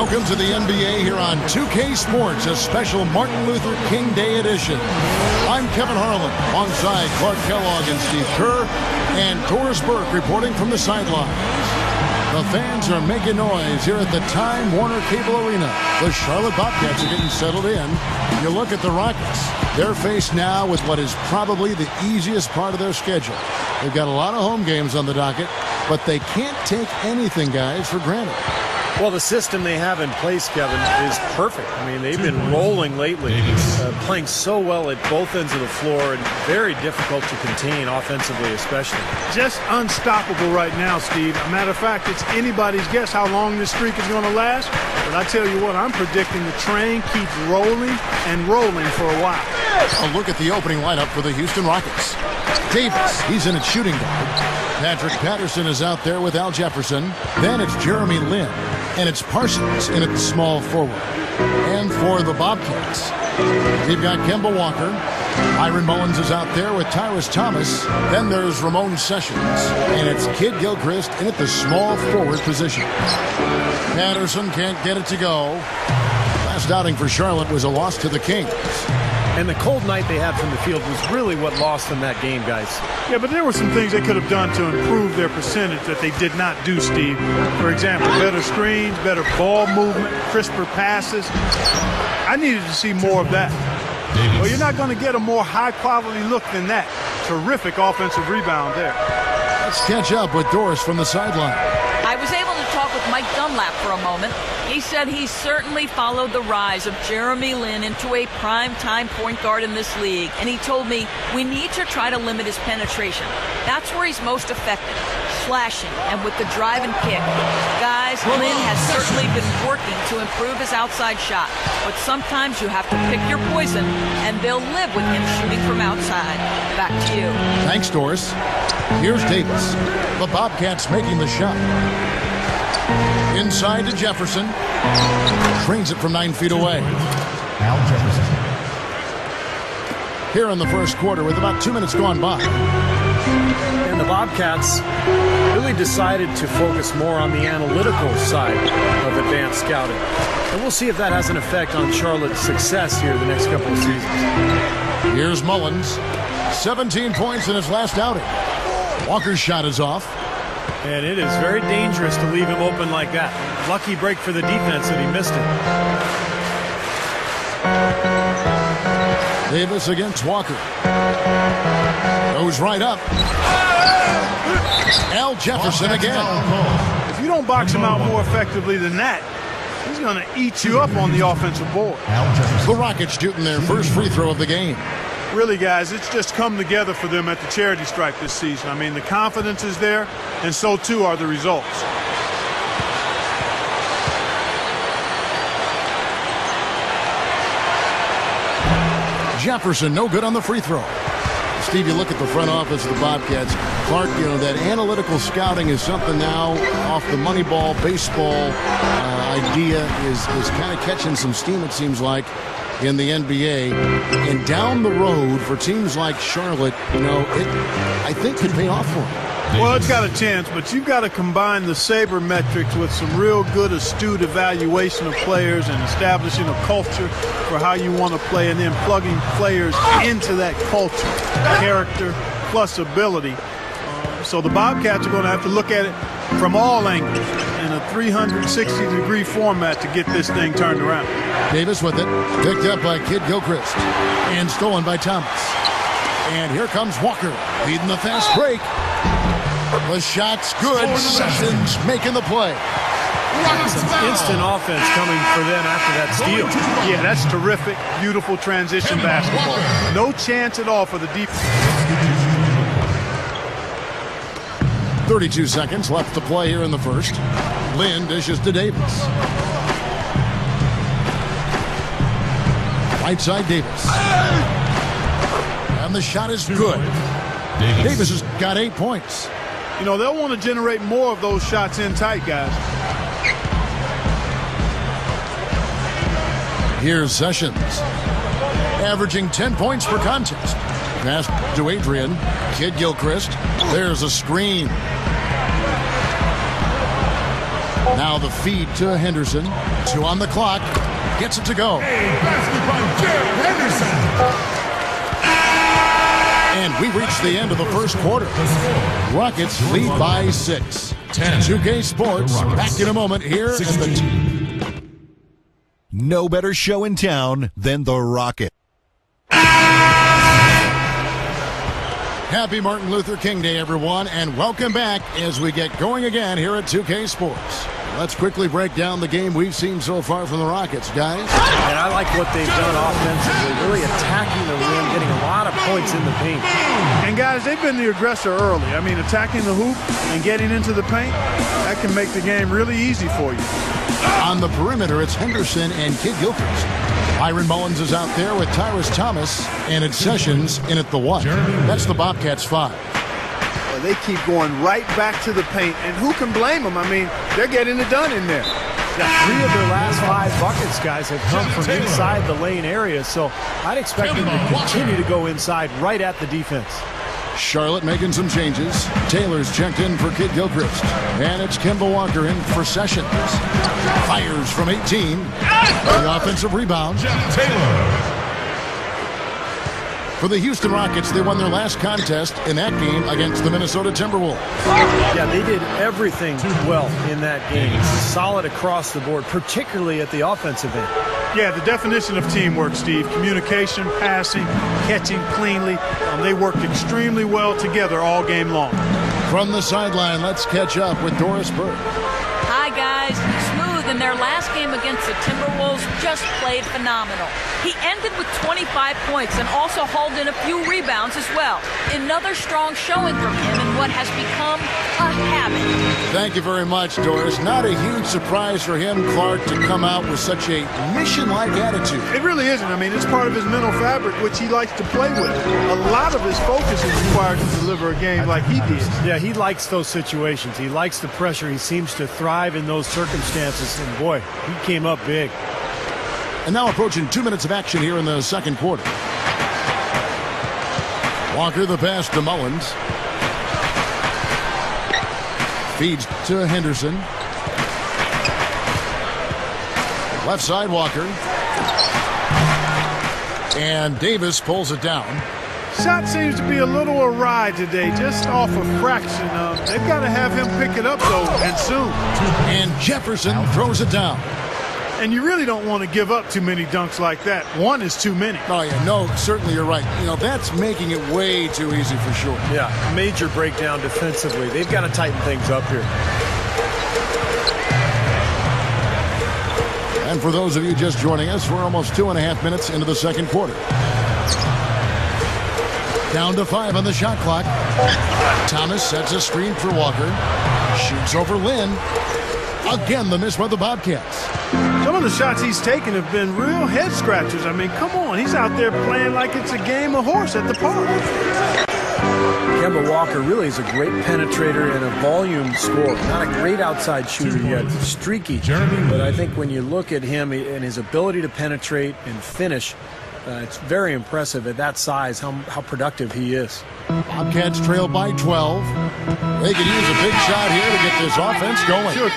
Welcome to the NBA here on 2K Sports, a special Martin Luther King Day edition. I'm Kevin Harlan, alongside Clark Kellogg and Steve Kerr, and Doris Burke reporting from the sidelines. The fans are making noise here at the Time Warner Cable Arena. The Charlotte Bobcats are getting settled in. You look at the Rockets. They're faced now with what is probably the easiest part of their schedule. They've got a lot of home games on the docket, but they can't take anything, guys, for granted. Well, the system they have in place, Kevin, is perfect. I mean, they've been rolling lately, playing so well at both ends of the floor and very difficult to contain offensively especially. Just unstoppable right now, Steve. Matter of fact, it's anybody's guess how long this streak is going to last. But I tell you what, I'm predicting the train keeps rolling and rolling for a while. A look at the opening lineup for the Houston Rockets. Davis, he's in at shooting guard. Patrick Patterson is out there with Al Jefferson. Then it's Jeremy Lin. And it's Parsons in at small forward. And for the Bobcats, we've got Kemba Walker. Myron Mullins is out there with Tyrus Thomas. Then there's Ramon Sessions. And it's Kid Gilchrist in at the small forward position. Patterson can't get it to go. Last outing for Charlotte was a loss to the Kings. And the cold night they had from the field was really what lost them that game, guys. Yeah, but there were some things they could have done to improve their percentage that they did not do, Steve. For example, better screens, better ball movement, crisper passes. I needed to see more of that. Well, you're not going to get a more high-quality look than that. Terrific offensive rebound there. Let's catch up with Doris from the sideline. I was able to talk with Mike Dunlap for a moment. He said he certainly followed the rise of Jeremy Lin into a prime-time point guard in this league, and he told me we need to try to limit his penetration. That's where he's most effective, slashing and with the drive and kick. Guys, Lin has certainly been working to improve his outside shot, but sometimes you have to pick your poison, and they'll live with him shooting from outside. Back to you. Thanks, Doris. Here's Davis. The Bobcats making the shot. Inside to Jefferson. Trains it from 9 feet away. Al Jefferson. Here in the first quarter with about 2 minutes gone by. And the Bobcats really decided to focus more on the analytical side of advanced scouting. And we'll see if that has an effect on Charlotte's success here the next couple of seasons. Here's Mullins. 17 points in his last outing. Walker's shot is off. And it is very dangerous to leave him open like that. Lucky break for the defense that he missed it. Davis against Walker. Goes right up. Al Jefferson again. If you don't box him out more effectively than that, he's going to eat you up on the offensive board. The Rockets shooting their first free throw of the game. Really, guys, it's just come together for them at the charity stripe this season. I mean, the confidence is there, and so too are the results. Jefferson, no good on the free throw. Steve, you look at the front office of the Bobcats. Clark, you know, that analytical scouting is something now off the money ball, baseball idea is kind of catching some steam, it seems like, in the NBA. And down the road for teams like Charlotte, you know, it, I think, could pay off for them. Well, it's got a chance, but you've got to combine the sabermetrics with some real good, astute evaluation of players and establishing a culture for how you want to play, and then plugging players into that culture, character plus ability. So the Bobcats are going to have to look at it from all angles in a 360-degree format to get this thing turned around. Davis with it, picked up by Kid Gilchrist, and stolen by Thomas. And here comes Walker, leading the fast break. The shot's good. Sessions making the play. Some instant offense coming for them after that steal. Yeah, that's terrific, beautiful transition basketball. No chance at all for the defense. 32 seconds left to play here in the first. Lin dishes to Davis. Right side Davis. And the shot is good. Davis has got 8 points. You know, they'll want to generate more of those shots in tight, guys. Here's Sessions. Averaging 10 points per contest. Pass to Adrian. Kid Gilchrist. There's a screen. Now the feed to Henderson. 2 on the clock. Gets it to go. And we reach the end of the first quarter. Rockets lead by 6. 2K Sports back in a moment here at the... No better show in town than the Rocket. Happy Martin Luther King Day, everyone, and welcome back as we get going again here at 2K Sports. Let's quickly break down the game we've seen so far from the Rockets, guys. And I like what they've done offensively, really attacking the rim, getting a lot of points in the paint. And, guys, they've been the aggressor early. I mean, attacking the hoop and getting into the paint, that can make the game really easy for you. On the perimeter, it's Henderson and Kid Gilchrist. Byron Mullins is out there with Tyrus Thomas, and it's Sessions in at the 1. That's the Bobcats' 5. Well, they keep going right back to the paint, and who can blame them? I mean, they're getting it done in there. Yeah, 3 of their last 5 buckets, guys, have come from inside the lane area, so I'd expect them to continue to go inside right at the defense. Charlotte making some changes. Taylor's checked in for Kid Gilchrist. And it's Kemba Walker in for Sessions. Fires from 18. The offensive rebound. Taylor. For the Houston Rockets, they won their last contest in that game against the Minnesota Timberwolves. Yeah, they did everything well in that game. Solid across the board, particularly at the offensive end. Yeah, the definition of teamwork, Steve. Communication, passing, catching cleanly. They worked extremely well together all game long. From the sideline, let's catch up with Doris Burke. Hi, guys. Smooth in their last game against the Timberwolves just played phenomenal. He ended with 25 points and also hauled in a few rebounds as well. Another strong showing from him in what has become a habit. Thank you very much, Doris. Not a huge surprise for him, Clark, to come out with such a mission-like attitude. It really isn't. I mean, it's part of his mental fabric, which he likes to play with. A lot of his focus is required to deliver a game like he did. Yeah, he likes those situations. He likes the pressure. He seems to thrive in those circumstances. And, boy, he came up big. And now approaching 2 minutes of action here in the second quarter. Walker the pass to Mullins. Feeds to Henderson. Left side Walker. And Davis pulls it down. Shot seems to be a little awry today, just off a fraction. They've got to have him pick it up, though, and soon. And Jefferson throws it down. And you really don't want to give up too many dunks like that. One is too many. Oh, yeah, no, certainly you're right. You know, that's making it way too easy for sure. Yeah, major breakdown defensively. They've got to tighten things up here. And for those of you just joining us, we're almost 2.5 minutes into the second quarter. Down to 5 on the shot clock. Thomas sets a screen for Walker. Shoots over Lynn. Again, the miss by the Bobcats. Some of the shots he's taken have been real head scratchers. I mean, come on. He's out there playing like it's a game of horse at the park. Kemba Walker really is a great penetrator and a volume scorer. Not a great outside shooter yet. Streaky. But I think when you look at him and his ability to penetrate and finish, it's very impressive at that size how productive he is. Bobcats trail by 12. They could use a big shot here to get this offense going. Sure.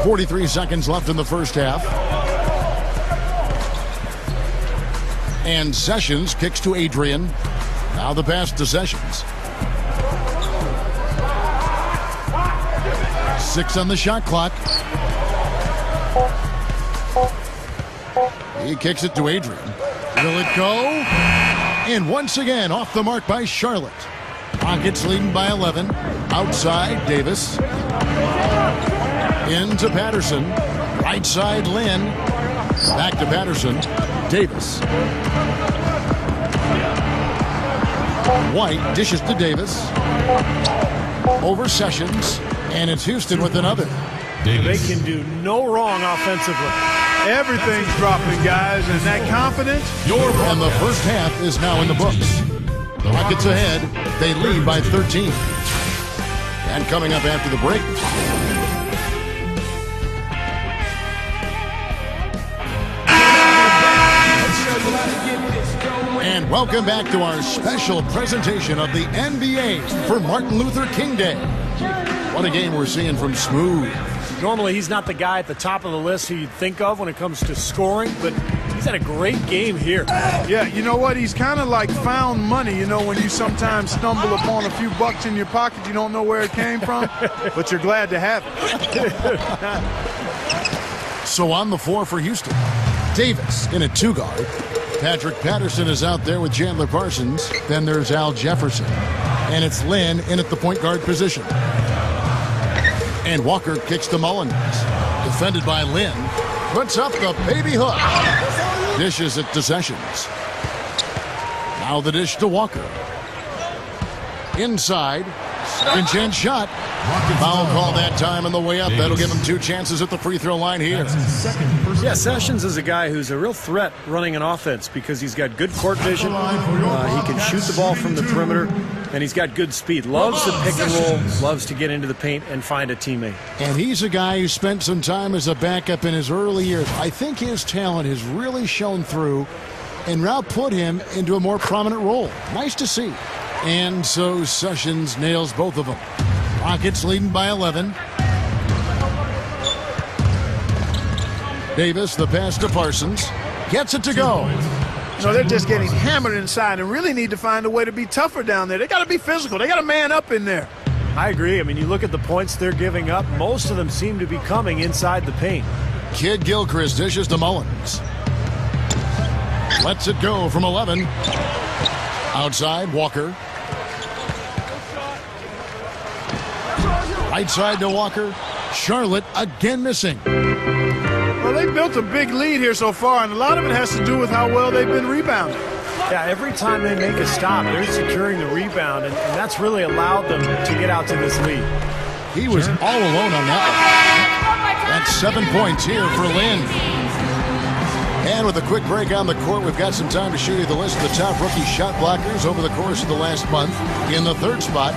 43 seconds left in the first half. And Sessions kicks to Adrian. Now the pass to Sessions. 6 on the shot clock. He kicks it to Adrian. Will it go? And once again, off the mark by Charlotte. Rockets leading by 11. Outside, Davis. Into Patterson. Right side, Lynn. Back to Patterson. Davis. White dishes to Davis. Over Sessions. And it's Houston with another. They can do no wrong offensively. Everything's dropping, guys, and that confidence. And the first half is now in the books. The Rockets ahead. They lead by 13. And coming up after the break, and welcome back to our special presentation of the NBA for Martin Luther King Day. What a game we're seeing from Smooth. Normally, he's not the guy at the top of the list who you'd think of when it comes to scoring, but he's had a great game here. Yeah, you know what? He's kind of like found money, when you sometimes stumble upon a few bucks in your pocket, you don't know where it came from, but you're glad to have it. So on the floor for Houston, Davis in a two-guard. Patrick Patterson is out there with Chandler Parsons. Then there's Al Jefferson. And it's Lynn in at the point guard position. And Walker kicks to Mullins. Defended by Lynn. Puts up the baby hook. Dishes it to Sessions. Now the dish to Walker. Inside. Inch shot. Foul call that time on the way up. That'll give him 2 chances at the free throw line here. Yeah, Sessions is a guy who's a real threat running an offense because he's got good court vision. He can shoot the ball from the perimeter, and he's got good speed. Loves the pick and roll, loves to get into the paint and find a teammate. And he's a guy who spent some time as a backup in his early years. I think his talent has really shown through and now put him into a more prominent role. Nice to see. And so Sessions nails both of them. Rockets leading by 11. Davis, the pass to Parsons. Gets it to go. They're just getting hammered inside and really need to find a way to be tougher down there. They got to be physical. They got to man up in there. I agree. I mean, you look at the points they're giving up. Most of them seem to be coming inside the paint. Kid Gilchrist dishes to Mullins. Lets it go from 11. Outside, Walker. Right side to Walker. Charlotte again missing. Well, they built a big lead here so far, and a lot of it has to do with how well they've been rebounding. Yeah, every time they make a stop, they're securing the rebound, and that's really allowed them to get out to this lead. He was all alone on that one. That's 7 points here for Lynn. And with a quick break on the court, we've got some time to show you the list of the top rookie shot blockers over the course of the last month. In the third spot,